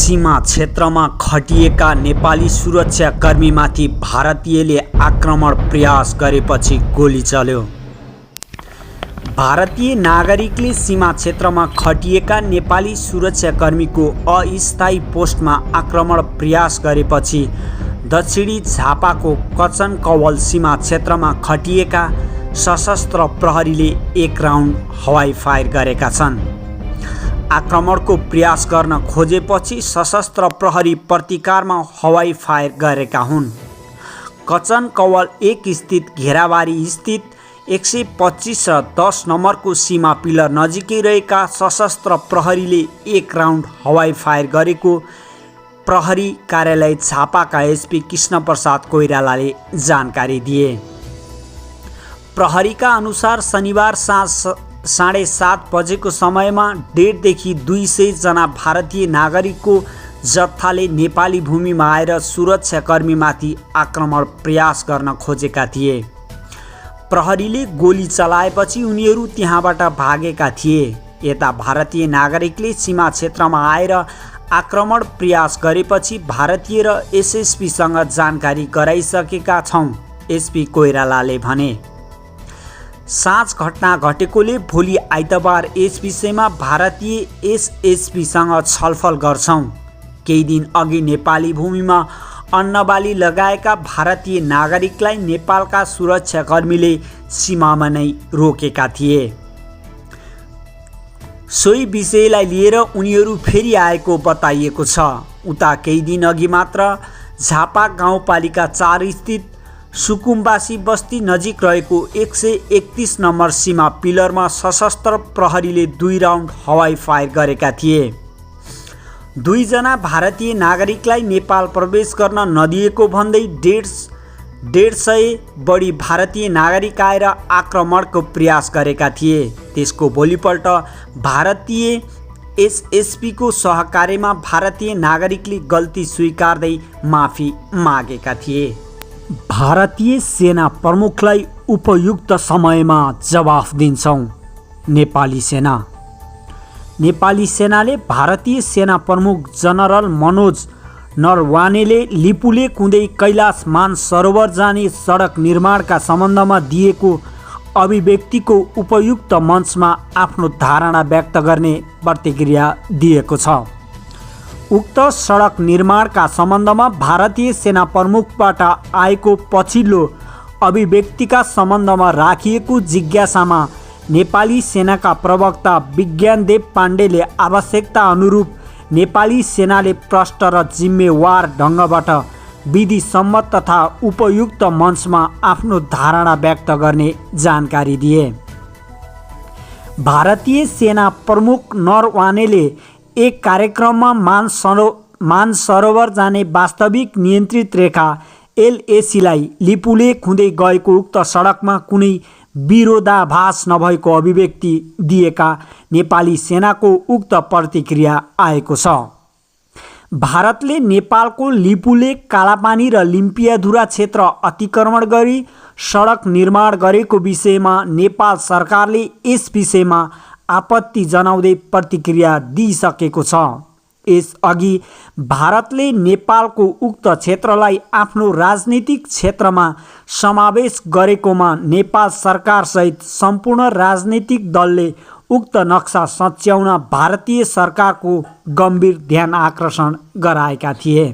सीमा क्षेत्रमा खटिएका नेपाली सुरक्षाकर्मीमाथि भारतीयले आक्रमण प्रयास गरेपछि गोली चल्यो। भारतीय नागरिकले सीमा क्षेत्रमा खटिएका नेपाली सुरक्षाकर्मीको अस्थायी पोस्टमा आक्रमण प्रयास गरेपछि दक्षिणी झापाको कचन कवल सीमा क्षेत्रमा खटिएका सशस्त्र प्रहरीले एक राउन्ड हवाई फायर गरेका छन्। आक्रमणको प्रयास गर्न खोजेपछि सशस्त्र प्रहरी प्रतिकारमा हवाई फायर गरेका हुन्। कचन कवल 1 स्थित घेराबारी स्थित 125 र 10 नम्बरको सीमा पिलर नजिकै रहेका सशस्त्र प्रहरीले एक राउन्ड हवाई फायर गरेको प्रहरी कार्यालय झापाका एसपी कृष्णप्रसाद कोइरालाले जानकारी दिए। प्रहरीका अनुसार शनिबार साँझ 7:30 बजेको समयमा 1.5 देखि 200 जना भारतीय नागरिकको जत्थाले नेपाली भूमिमा आएर सुरक्षाकर्मीमाथि आक्रमण प्रयास गर्न खोजेका थिए। प्रहरीले गोली चलाएपछि उनीहरू त्यहाँबाट भागेका थिए। यता भारतीय नागरिकले सीमा क्षेत्रमा आएर आक्रमण प्रयास गरेपछि भारतीय र एसएसपीसँग जानकारी गराइसकेका छौँ, एसपी कोइरालाले भने। साँझ घटना घटेकोले भोलि आइतबार यस विषयमा भारतीय एसएसपीसँग छलफल गर्छौँ। केही दिन अघि नेपाली भूमिमा अन्नबाली लगाएका भारतीय नागरिकलाई नेपालका सुरक्षाकर्मीले सीमामा नै रोकेका थिए। सोही विषयलाई लिएर उनीहरू फेरि आएको बताइएको छ। उता केही दिन अघि मात्र झापा गाउँपालिका 4 स्थित सुकुम्बासी बस्ती नजिक रहेको 131 नम्बर सीमा पिलरमा सशस्त्र प्रहरीले 2 राउन्ड हवाई फायर गरेका थिए। 2 जना भारतीय नागरिकलाई नेपाल प्रवेश गर्न नदिएको भन्दै 150 बढी भारतीय नागरिक आएर आक्रमणको प्रयास गरेका थिए। त्यसको भोलिपल्ट भारतीय एसएसपीको सहकार्यमा भारतीय नागरिकले गल्ती स्वीकार्दै माफी मागेका थिए। भारतीय सेना प्रमुखलाई उपयुक्त समयमा जवाफ दिन्छौँ, नेपाली सेना। नेपाली सेनाले भारतीय सेना प्रमुख जनरल मनोज नरवानेले लिपुले कुँदै कैलाश मानसरोवर जाने सडक निर्माणका सम्बन्धमा दिएको अभिव्यक्तिको उपयुक्त मञ्चमा आफ्नो धारणा व्यक्त गर्ने प्रतिक्रिया दिएको छ। उक्त सडक निर्माणका सम्बन्धमा भारतीय सेना प्रमुखबाट आएको पछिल्लो अभिव्यक्तिका सम्बन्धमा राखिएको जिज्ञासामा नेपाली सेनाका प्रवक्ता विज्ञानदेव पाण्डेले आवश्यकता अनुरूप नेपाली सेनाले प्रष्ट र जिम्मेवार ढङ्गबाट विधिसम्मत तथा उपयुक्त मञ्चमा आफ्नो धारणा व्यक्त गर्ने जानकारी दिए। भारतीय सेना प्रमुख नरवानेले एक कार्यक्रममा मानसरोवर जाने वास्तविक नियन्त्रित रेखा एलएसीलाई लिपुले खुँदै गएको उक्त सडकमा कुनै विरोधाभास नभएको अभिव्यक्ति दिएका नेपाली सेनाको उक्त प्रतिक्रिया आएको छ। भारतले नेपालको लिपुले, कालापानी र लिम्पियाधुरा क्षेत्र अतिक्रमण गरी सडक निर्माण गरेको विषयमा नेपाल सरकारले यस विषयमा आपत्ति जनाउँदै प्रतिक्रिया दिइसकेको छ। यसअघि भारतले नेपालको उक्त क्षेत्रलाई आफ्नो राजनीतिक क्षेत्रमा समावेश गरेकोमा नेपाल सरकारसहित सम्पूर्ण राजनीतिक दलले उक्त नक्सा सच्याउन भारतीय सरकारको गम्भीर ध्यान आकर्षण गराएका थिए।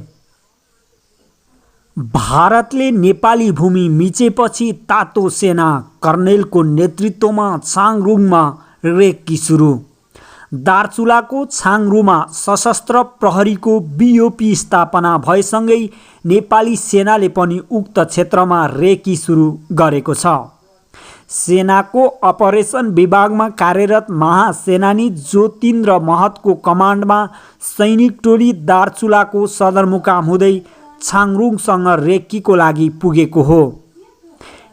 भारतले नेपाली भूमि मिचेपछि तातो सेना कर्णेलको नेतृत्वमा छाङरुङमा रेकी सुरु। दार्चुलाको छाङरुमा सशस्त्र प्रहरीको बीओपी स्थापना भएसँगै नेपाली सेनाले पनि उक्त क्षेत्रमा रेकी सुरु गरेको छ। सेनाको अपरेसन विभागमा कार्यरत महासेनानी ज्योतिन्द्र महतको कमान्डमा सैनिक टोली दार्चुलाको सदरमुकाम हुँदै छाङरुङसँग रेकीको लागि पुगेको हो।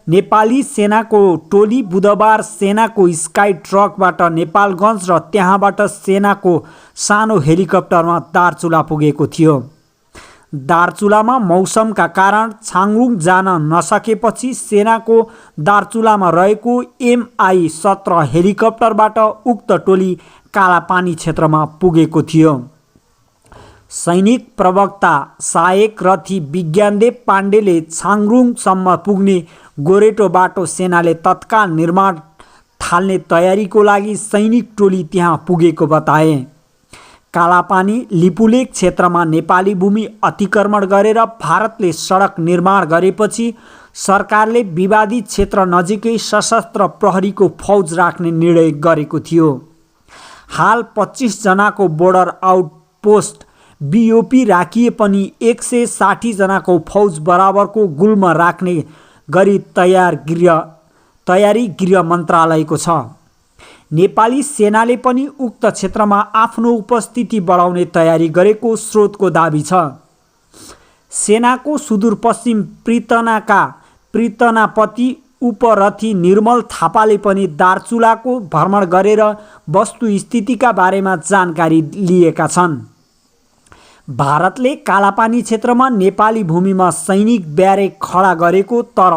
नेपाली सेनाको टोली बुधबार सेनाको स्काई ट्रकबाट नेपालगञ्ज र त्यहाँबाट सेनाको सानो हेलिकप्टरमा दार्चुला पुगेको थियो। दार्चुलामा मौसमका कारण छाङरुङ जान नसकेपछि सेनाको दार्चुलामा रहेको MI-17 हेलिकप्टरबाट उक्त टोली कालापानी क्षेत्रमा पुगेको थियो। सैनिक प्रवक्ता सहायक रथी विज्ञानदेव पाण्डेले छाङरुङसम्म पुग्ने गोरेटो बाटो सेनाले तत्काल निर्माण थाल्ने तयारीको लागि सैनिक टोली त्यहाँ पुगेको बताए। कालापानी लिपुलेक क्षेत्रमा नेपाली भूमि अतिक्रमण गरेर भारतले सडक निर्माण गरेपछि सरकारले विवादित क्षेत्र नजिकै सशस्त्र प्रहरीको फौज राख्ने निर्णय गरेको थियो। हाल 25 जनाको बोर्डर आउटपोस्ट बीओपी राखिए पनि 160 जनाको फौज बराबरको गुल्म राख्ने गरी तयारी गृह मन्त्रालयको छ। नेपाली सेनाले पनि उक्त क्षेत्रमा आफ्नो उपस्थिति बढाउने तयारी गरेको स्रोतको दाबी छ। सेनाको सुदूरपश्चिम पृतनाका पृतनापति उपरथी निर्मल थापाले पनि दार्चुलाको भ्रमण गरेर वस्तुस्थितिका बारेमा जानकारी लिएका छन्। भारतले कालापानी क्षेत्रमा नेपाली भूमिमा सैनिक ब्यारेक खडा गरेको तर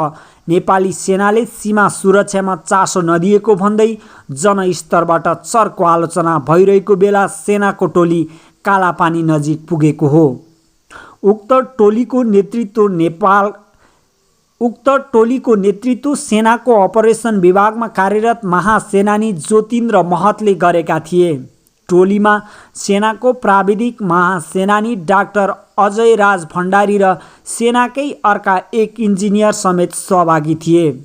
नेपाली सेनाले सीमा सुरक्षामा चासो नदिएको भन्दै जनस्तरबाट चर्को आलोचना भइरहेको बेला सेनाको टोली कालापानी नजिक पुगेको हो। उक्त टोलीको नेतृत्व सेनाको अपरेसन विभागमा कार्यरत महासेनानी ज्योतिन्द्र महतले गरेका थिए। टोलीमा सेनाको प्राविधिक महासेनानी डाक्टर अजय राज भण्डारी र सेनाकै अर्का एक इन्जिनियर समेत सहभागी थिए।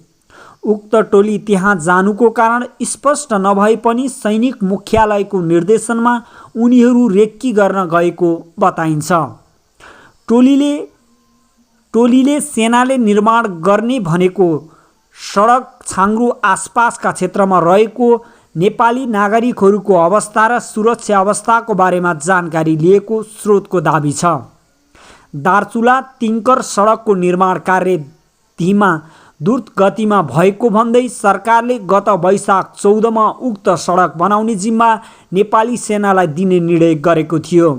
उक्त टोली त्यहाँ जानुको कारण स्पष्ट नभए पनि सैनिक मुख्यालयको निर्देशनमा उनीहरू रेक्की गर्न गएको बताइन्छ। टोलीले सेनाले निर्माण गर्ने भनेको सडक छाङ्रु आसपासका क्षेत्रमा रहेको नेपाली नागरिकहरूको अवस्था र सुरक्षा अवस्थाको बारेमा जानकारी लिएको स्रोतको दाबी छ। दार्चुला तिङ्कर सडकको निर्माण कार्य धीमा द्रुत गतिमा भएको भन्दै सरकारले गत वैशाख 14 उक्त सडक बनाउने जिम्मा नेपाली सेनालाई दिने निर्णय गरेको थियो।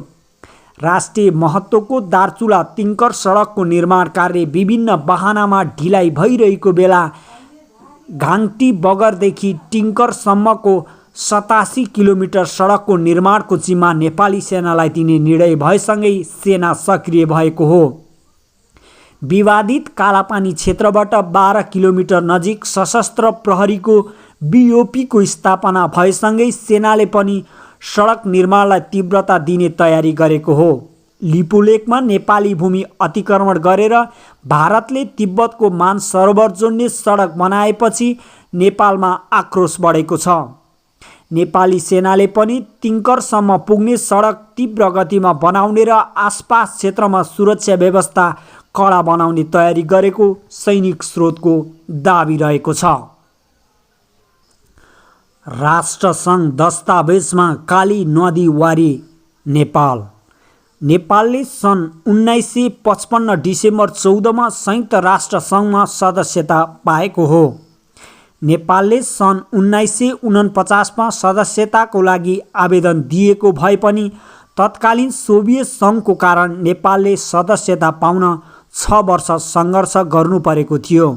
राष्ट्रिय महत्त्वको दार्चुला तिङ्कर सडकको निर्माण कार्य विभिन्न बहानामा ढिलाइ भइरहेको बेला घाङ्टी बगरदेखि टिङ्करसम्मको 87 किलोमिटर सडकको निर्माणको जिम्मा नेपाली सेनालाई दिने निर्णय भएसँगै सेना सक्रिय भएको हो। विवादित कालापानी क्षेत्रबाट 12 किलोमिटर नजिक सशस्त्र प्रहरीको बीओपीको स्थापना भएसँगै सेनाले पनि सडक निर्माणलाई तीव्रता दिने तयारी गरेको हो। लिपुलेकमा नेपाली भूमि अतिक्रमण गरेर भारतले तिब्बतको मानसरोवर जोड्ने सडक बनाएपछि नेपालमा आक्रोश बढेको छ। नेपाली सेनाले पनि तिङ्करसम्म पुग्ने सडक तीव्र गतिमा बनाउने र आसपास क्षेत्रमा सुरक्षा व्यवस्था कडा बनाउने तयारी गरेको सैनिक स्रोतको दाबी रहेको छ। राष्ट्रसङ्घ दस्तावेजमा काली नदी वारी नेपालले सन् 1955 डिसेम्बर 14 संयुक्त राष्ट्रसङ्घमा सदस्यता पाएको हो। नेपालले सन् 1949 सदस्यताको लागि आवेदन दिएको भए पनि तत्कालीन सोभियत सङ्घको कारण नेपालले सदस्यता पाउन 6 वर्ष सङ्घर्ष गर्नु परेको थियो।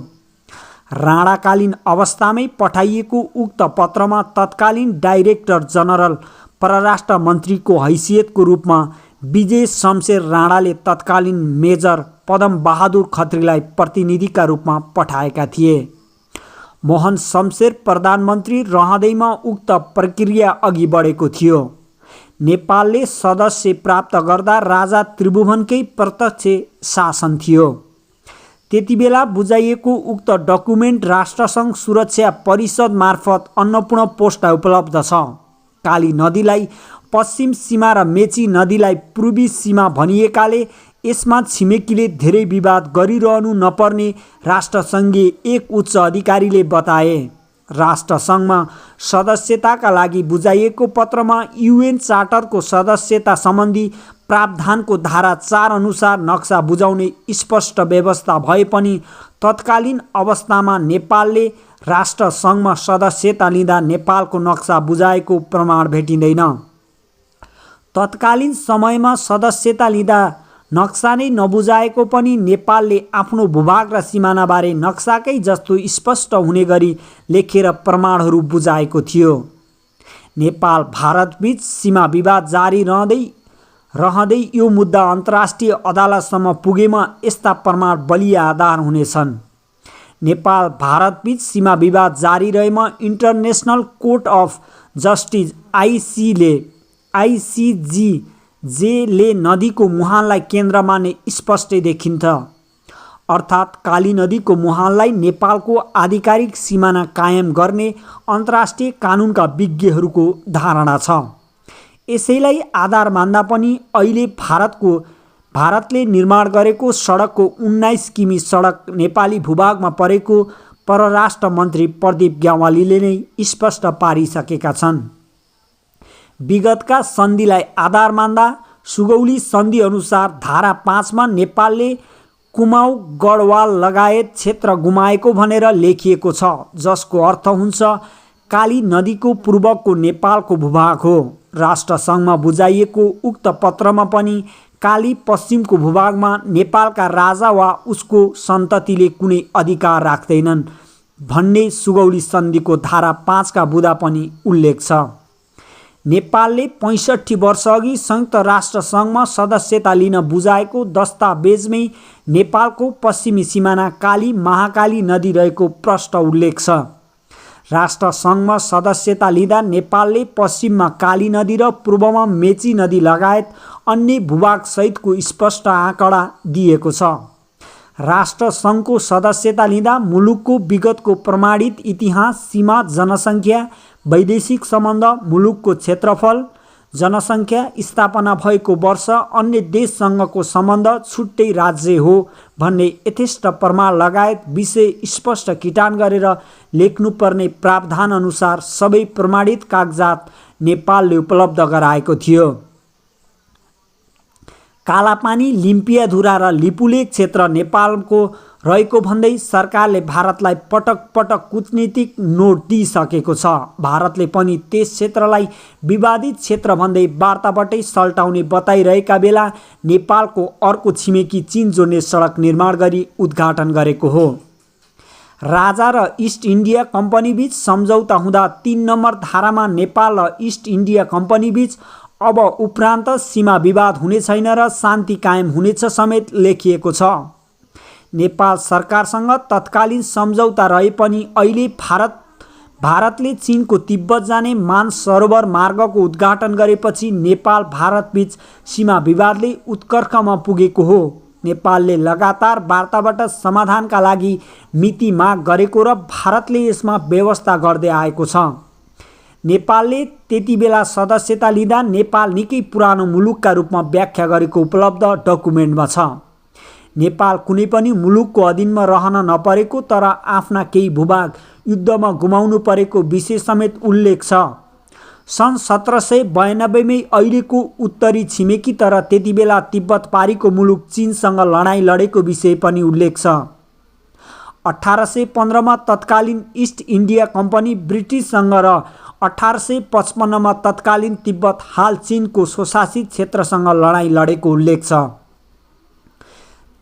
राणाकालीन अवस्थामै पठाइएको उक्त पत्रमा तत्कालीन डाइरेक्टर जनरल परराष्ट्र मन्त्रीको हैसियतको रूपमा विजय शमशेर राणाले तत्कालीन मेजर पदम बहादुर खत्रीलाई प्रतिनिधिका रूपमा पठाएका थिए। मोहन शमशेर प्रधानमन्त्री रहँदैमा उक्त प्रक्रिया अघि बढेको थियो। नेपालले सदस्य प्राप्त गर्दा राजा त्रिभुवनकै प्रत्यक्ष शासन थियो। त्यतिबेला बुझाइएको उक्त डकुमेन्ट राष्ट्रसङ्घ सुरक्षा परिषद मार्फत अन्नपूर्ण पोस्टमा उपलब्ध छ। काली नदीलाई पश्चिम सीमा र मेची नदीलाई पूर्वी सीमा भनिएकाले यसमा छिमेकीले धेरै विवाद गरिरहनु नपर्ने राष्ट्रसङ्घीय एक उच्च अधिकारीले बताए। राष्ट्रसङ्घमा सदस्यताका लागि बुझाइएको पत्रमा UN चार्टरको सदस्यता सम्बन्धी प्रावधानको धारा 4 अनुसार नक्सा बुझाउने स्पष्ट व्यवस्था भए पनि तत्कालीन अवस्थामा नेपालले राष्ट्रसङ्घमा सदस्यता लिँदा नेपालको नक्सा बुझाएको प्रमाण भेटिँदैन। तत्कालीन समयमा सदस्यता लिँदा नक्सा नै नबुझाएको पनि नेपालले आफ्नो भूभाग र सिमानाबारे नक्साकै जस्तो स्पष्ट हुने गरी लेखेर प्रमाणहरू बुझाएको थियो। नेपाल भारतबीच सीमा विवाद जारी रहँदै यो मुद्दा अन्तर्राष्ट्रिय अदालतसम्म पुगेमा यस्ता प्रमाण बलियो आधार हुनेछन्। नेपाल भारतबीच सीमा विवाद जारी रहेमा इन्टरनेसनल कोर्ट अफ जस्टिस आइसिजेले नदीको मुहानलाई केन्द्र मान्ने स्पष्टै देखिन्छ। अर्थात् काली नदीको मुहानलाई नेपालको आधिकारिक सिमाना कायम गर्ने अन्तर्राष्ट्रिय कानुनका विज्ञहरूको धारणा छ। यसैलाई आधार मान्दा पनि अहिले भारतले निर्माण गरेको सडकको 19 किमी सडक नेपाली भूभागमा परेको परराष्ट्र मन्त्री प्रदीप ग्यावालीले नै स्पष्ट पारिसकेका छन्। विगतका सन्धिलाई आधार मान्दा सुगौली सन्धि अनुसार धारा 5 मा नेपालले कुमाउ गढवाल लगायत क्षेत्र गुमाएको भनेर लेखिएको छ, जसको अर्थ हुन्छ काली नदीको पूर्वको नेपालको भूभाग हो। राष्ट्रसङ्घमा बुझाइएको उक्त पत्रमा पनि काली पश्चिमको भूभागमा नेपालका राजा वा उसको सन्ततिले कुनै अधिकार राख्दैनन् भन्ने सुगौली सन्धिको धारा 5 का बुँदा पनि उल्लेख छ। नेपालले 65 वर्षअघि संयुक्त राष्ट्रसङ्घमा सदस्यता लिन बुझाएको दस्तावेजमै नेपालको पश्चिमी सिमाना काली महाकाली नदी रहेको प्रष्ट उल्लेख छ। राष्ट्रसङ्घमा सदस्यता लिँदा नेपालले पश्चिममा काली नदी र पूर्वमा मेची नदी लगायत अन्य भूभागसहितको स्पष्ट आँकडा दिएको छ। राष्ट्रसङ्घको सदस्यता लिँदा मुलुकको विगतको प्रमाणित इतिहास, सीमा, जनसङ्ख्या, वैदेशिक सम्बन्ध, मुलुकको क्षेत्रफल, जनसङ्ख्या, स्थापना भएको वर्ष, अन्य देशसँगको सम्बन्ध, छुट्टै राज्य हो भन्ने यथेष्ट प्रमाण लगायत विषय स्पष्ट किटान गरेर लेख्नुपर्ने प्रावधान अनुसार सबै प्रमाणित कागजात नेपालले उपलब्ध गराएको थियो। कालापानी, लिम्पियाधुरा र लिपुलेक क्षेत्र नेपालको रहेको भन्दै सरकारले भारतलाई पटक पटक कूटनीतिक नोट दिइसकेको छ। भारतले पनि त्यस क्षेत्रलाई विवादित क्षेत्र भन्दै वार्ताबाटै सल्टाउने बताइरहेका बेला नेपालको अर्को छिमेकी चीन जोड्ने सडक निर्माण गरी उद्घाटन गरेको हो। राजा र इस्ट इन्डिया कम्पनी बीच सम्झौता हुँदा 3 नम्बर धारामा नेपाल र इस्ट इन्डिया कम्पनी बीच अब उपरान्त सीमा विवाद हुने छैन र शान्ति कायम हुनेछ समेत लेखिएको छ। नेपाल सरकारसँग तत्कालीन सम्झौता रहे पनि अहिले भारतले चीनको तिब्बत जाने मानसरोवर मार्गको उद्घाटन गरेपछि नेपाल भारतबीच सीमा विवादले उत्कर्षमा पुगेको हो। नेपालले लगातार वार्ताबाट समाधानका लागि मिति माग गरेको र भारतले यसमा व्यवस्था गर्दै आएको छ। नेपालले त्यति बेला सदस्यता लिँदा नेपाल निकै पुरानो मुलुकका रूपमा व्याख्या गरेको उपलब्ध डकुमेन्टमा छ। नेपाल कुनै पनि मुलुकको अधीनमा रहन नपरेको तर आफ्ना केही भूभाग युद्धमा गुमाउनु परेको विषय समेत उल्लेख छ। सन् 1792 मै अहिलेको उत्तरी छिमेकी तर त्यति बेला तिब्बत पारीको मुलुक चीनसँग लडाईँ लडेको विषय पनि उल्लेख छ। 1815 मा तत्कालीन इस्ट इन्डिया कम्पनी ब्रिटिससँग र 1855 मा तत्कालीन तिब्बत हाल चीनको स्वशासित क्षेत्रसँग लडाईँ लडेको उल्लेख छ।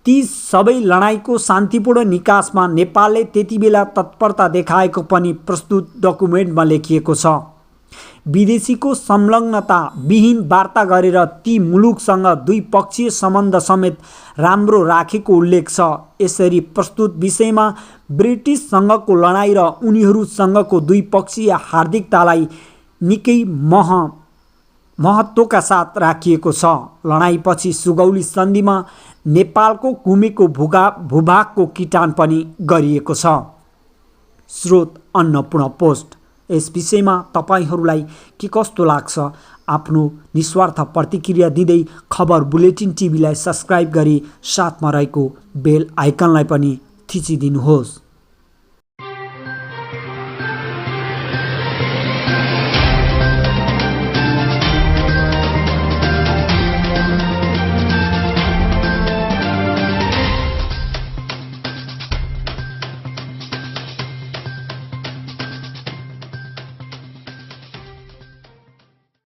ती सबै लडाईँको शान्तिपूर्ण निकासमा नेपालले त्यति बेला तत्परता देखाएको पनि प्रस्तुत डकुमेन्टमा लेखिएको छ। विदेशीको संलग्नता विहीन वार्ता गरेर ती मुलुकसँग द्विपक्षीय सम्बन्ध समेत राम्रो राखेको उल्लेख छ। यसरी प्रस्तुत विषयमा ब्रिटिससँगको लडाईँ र उनीहरूसँगको द्विपक्षीय हार्दिकतालाई निकै महत्त्वका साथ राखिएको छ। लडाईँपछि सुगौली सन्धिमा नेपालको गुमेको भूभागको किटान पनि गरिएको छ। स्रोत अन्नपूर्ण पोस्ट। यस विषयमा तपाईहरूलाई के कस्तो लाग्छ? आफ्नो निस्वार्थ प्रतिक्रिया दिँदै खबर बुलेटिन टिभीलाई सब्स्क्राइब गरी साथमा रहेको बेल आइकनलाई पनि थिचिदिनुहोस्।